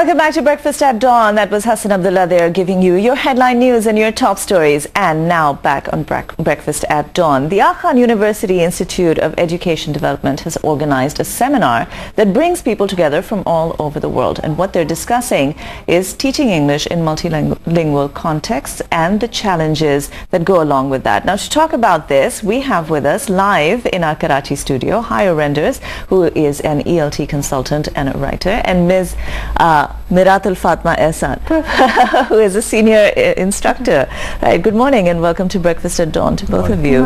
Welcome back to Breakfast at Dawn. That was Hassan Abdullah there giving you your headline news and your top stories. And now back on Breakfast at Dawn. The Khan University Institute of Education Development has organized a seminar that brings people together from all over the world. And what they're discussing is teaching English in multilingual contexts and the challenges that go along with that. Now to talk about this, we have with us live in our Karachi studio Hayo Reinders, who is an ELT consultant and a writer, and Ms. Miratul Fatma Ehsan, who is a senior instructor. Right, good morning and welcome to Breakfast at Dawn to both of you.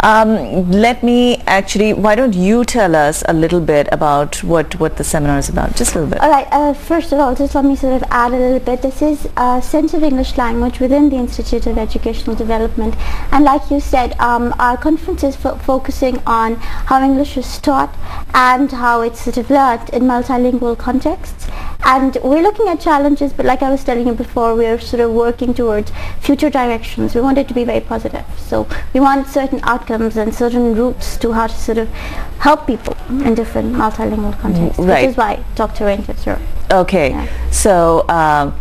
Let me actually, why don't you tell us a little bit about what the seminar is about, just a little bit. All right, first of all, just let me sort of add a little bit. This is a Sense of English Language within the Institute of Educational Development, and like you said, our conference is focusing on how English is taught and how it's sort of learned in multilingual contexts. And we're looking at challenges, but like I was telling you before, we're sort of working towards future directions. We want it to be very positive. So we want certain outcomes and certain routes to how to sort of help people in different multilingual contexts, right. Which is why Dr. Reinders, sure. Okay, yeah. So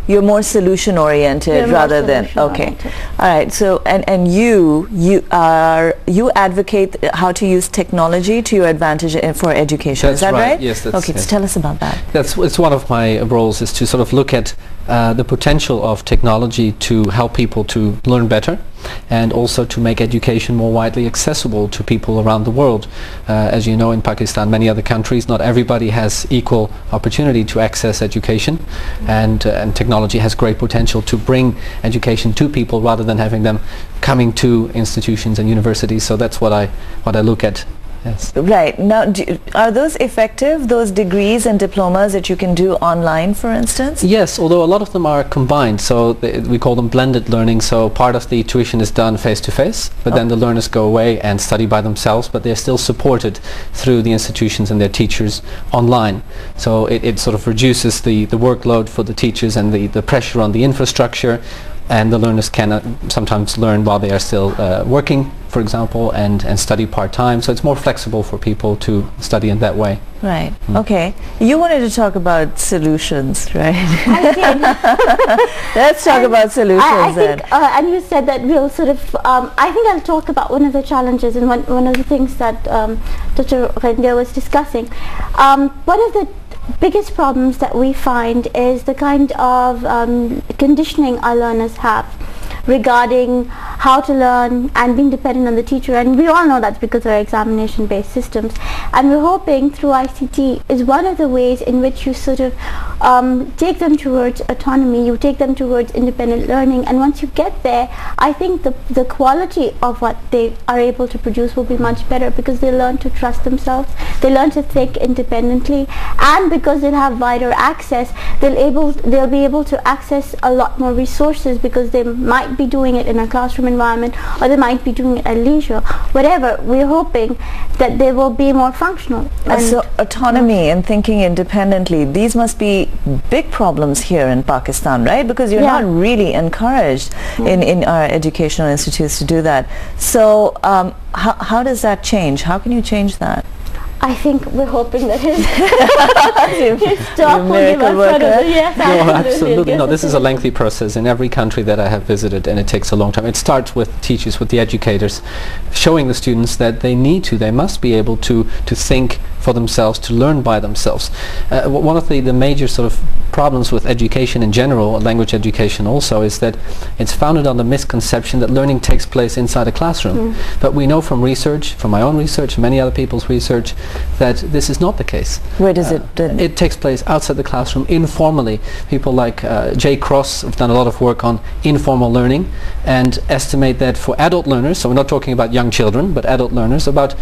you're more solution oriented rather than okay. All right. So and you advocate how to use technology to your advantage for education. That's is that right? Yes. That's, okay. yes. So tell us about that. It's one of my roles is to sort of look at the potential of technology to help people to learn better, and also to make education more widely accessible to people around the world. As you know, in Pakistan, many other countries, not everybody has equal opportunity to access education, and technology has great potential to bring education to people rather than having them coming to institutions and universities. So that's what I look at. Yes. Right. Now, are those effective, those degrees and diplomas that you can do online, for instance? Yes, although a lot of them are combined, so we call them blended learning. So part of the tuition is done face-to-face, but then the learners go away and study by themselves, but they're still supported through the institutions and their teachers online. So it sort of reduces the workload for the teachers and the pressure on the infrastructure, and the learners can sometimes learn while they are still working, for example, and study part-time. So it's more flexible for people to study in that way. Right. Okay. You wanted to talk about solutions, right? I did. Let's talk about solutions I then. think, and you said that we'll sort of, I think I'll talk about one of the challenges and one of the things that Dr. Reinders was discussing. One of the biggest problems that we find is the kind of conditioning our learners have regarding how to learn and being dependent on the teacher, and we all know that's because of our examination based systems, and we're hoping through ICT is one of the ways in which you sort of take them towards autonomy, you take them towards independent learning, and once you get there, I think the quality of what they are able to produce will be much better, because they learn to trust themselves, they learn to think independently, and because they'll have wider access, they'll be able to access a lot more resources, because they might be doing it in a classroom environment, or they might be doing it at leisure. Whatever, we're hoping that they will be more functional. So autonomy and thinking independently, these must be big problems here in Pakistan, right? Because you're not really encouraged in our educational institutes to do that. So how does that change? How can you change that? I think we're hoping that his talk will give us one of the, yes, no, absolutely. No, this is a lengthy process in every country that I have visited, and it takes a long time. It starts with teachers, with the educators, showing the students that they must be able to think for themselves, to learn by themselves. One of the major sort of problems with education in general, language education also, is that it's founded on the misconception that learning takes place inside a classroom. But we know from research, from my own research, many other people's research, that this is not the case. Where does it? It takes place outside the classroom, informally. People like J. Cross have done a lot of work on informal learning, and estimate that for adult learners, so we're not talking about young children, but adult learners, about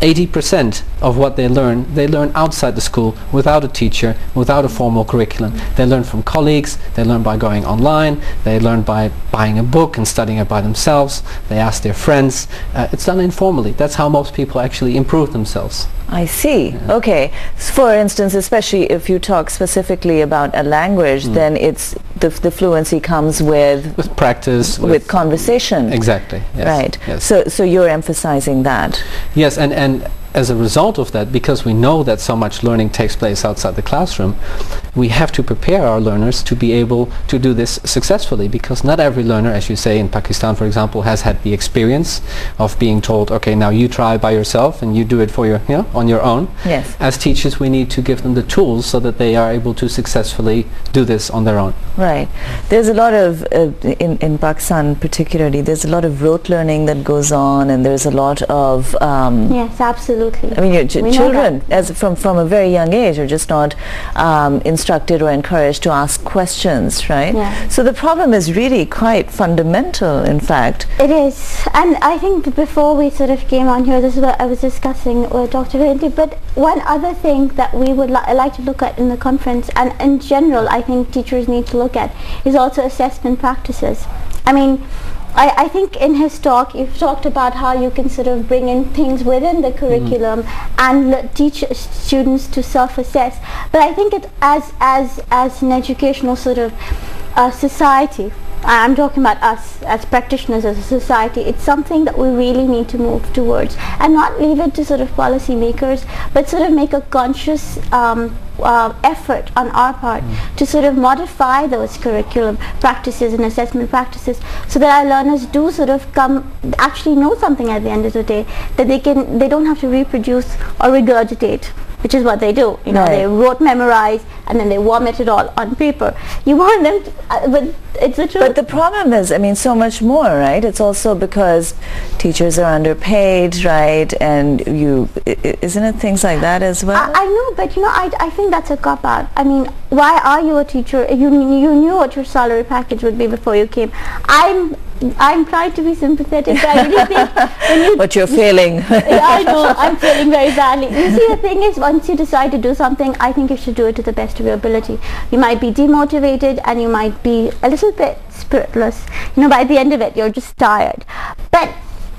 80% of what they learn outside the school, without a teacher, without a formal curriculum. They learn from colleagues, they learn by going online, they learn by buying a book and studying it by themselves, they ask their friends. It's done informally. That's how most people actually improve themselves. I see. Okay. For instance, especially if you talk specifically about a language, then it's the fluency comes with practice, with conversation. Exactly. Yes. Right. Yes. So you're emphasizing that. Yes, and as a result of that, because we know that so much learning takes place outside the classroom, we have to prepare our learners to be able to do this successfully, because not every learner, as you say, in Pakistan, for example, has had the experience of being told, okay, now you try by yourself and you do it for your, on your own. Yes. As teachers, we need to give them the tools so that they are able to successfully do this on their own. Right. There's a lot of, in Pakistan particularly, there's a lot of rote learning that goes on, and there's a lot of... yes, absolutely. I mean, your children, as from a very young age, are just not instructed or encouraged to ask questions, right? Yeah. So the problem is really quite fundamental, in fact. It is, and I think before we sort of came on here, this is what I was discussing with Dr. Reinders, but one other thing that we would like to look at in the conference, and in general I think teachers need to look at, is also assessment practices. I mean, I think in his talk you've talked about how you can sort of bring in things within the curriculum and teach students to self-assess, but I think it as an educational sort of society, I'm talking about us as practitioners, as a society, it's something that we really need to move towards, and not leave it to sort of policy makers, but sort of make a conscious effort on our part to sort of modify those curriculum practices and assessment practices, so that our learners do sort of actually know something at the end of the day, that they don't have to reproduce or regurgitate, which is what they do. You know, right. They rote memorize and then they vomit it all on paper. You want them to, but it's the truth. But the problem is, I mean, so much more, right? It's also because teachers are underpaid, right? And isn't it things like that as well? I know, but you know, I think that's a cop-out. I mean, why are you a teacher if you knew what your salary package would be before you came? I'm trying to be sympathetic, but I really think when you... But you're failing. I know, I'm failing very badly. You see, the thing is, once you decide to do something, I think you should do it to the best of your ability. You might be demotivated and you might be a little bit spiritless. You know, by the end of it, you're just tired. But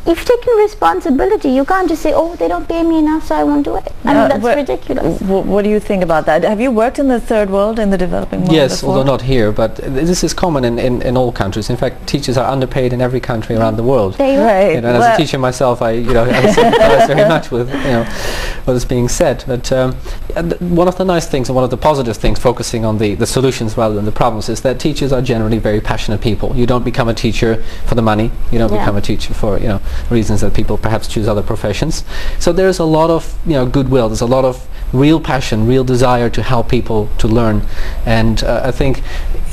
if you've taken responsibility, you can't just say, oh, they don't pay me enough, so I won't do it. I mean, that's ridiculous. What do you think about that? Have you worked in the third world, in the developing world Yes, before? although not here, but this is common in all countries. In fact, teachers are underpaid in every country around the world. Right. And as a teacher myself, I sympathize very much with what is being said. But one of the nice things and one of the positive things, focusing on the solutions rather than the problems, is that teachers are generally very passionate people. You don't become a teacher for the money. You don't become a teacher for reasons that people perhaps choose other professions. So there's a lot of goodwill. There's a lot of real passion, real desire to help people to learn. And I think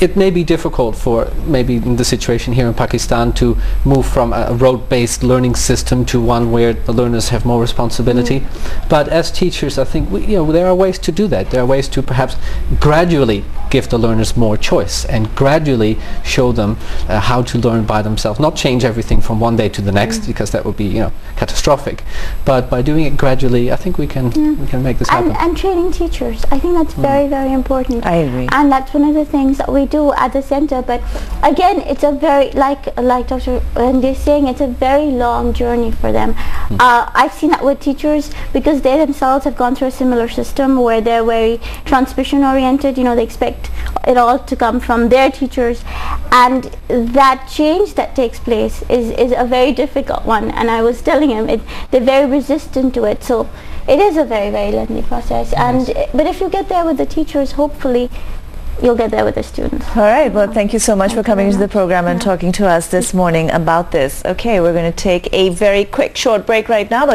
it may be difficult for maybe in the situation here in Pakistan to move from a rote-based learning system to one where the learners have more responsibility. But as teachers, I think there are ways to do that. There are ways to perhaps gradually give the learners more choice and gradually show them how to learn by themselves. Not change everything from one day to the next, because that would be catastrophic. But by doing it gradually, I think we can make this happen. And training teachers, I think that's very, very important. I agree. And that's one of the things that we do at the center. But again, it's a very, like Dr. Reinders is saying, it's a very long journey for them. I've seen that with teachers, because they themselves have gone through a similar system where they're very transmission oriented. They expect it all to come from their teachers, and that change that takes place is a very difficult one. And I was telling him, they're very resistant to it. So it is a very, very lengthy process. But if you get there with the teachers, hopefully you'll get there with the students. All right. Well, thank you so much for coming to the program and talking to us this morning about this. Okay, we're going to take a very quick, short break right now, but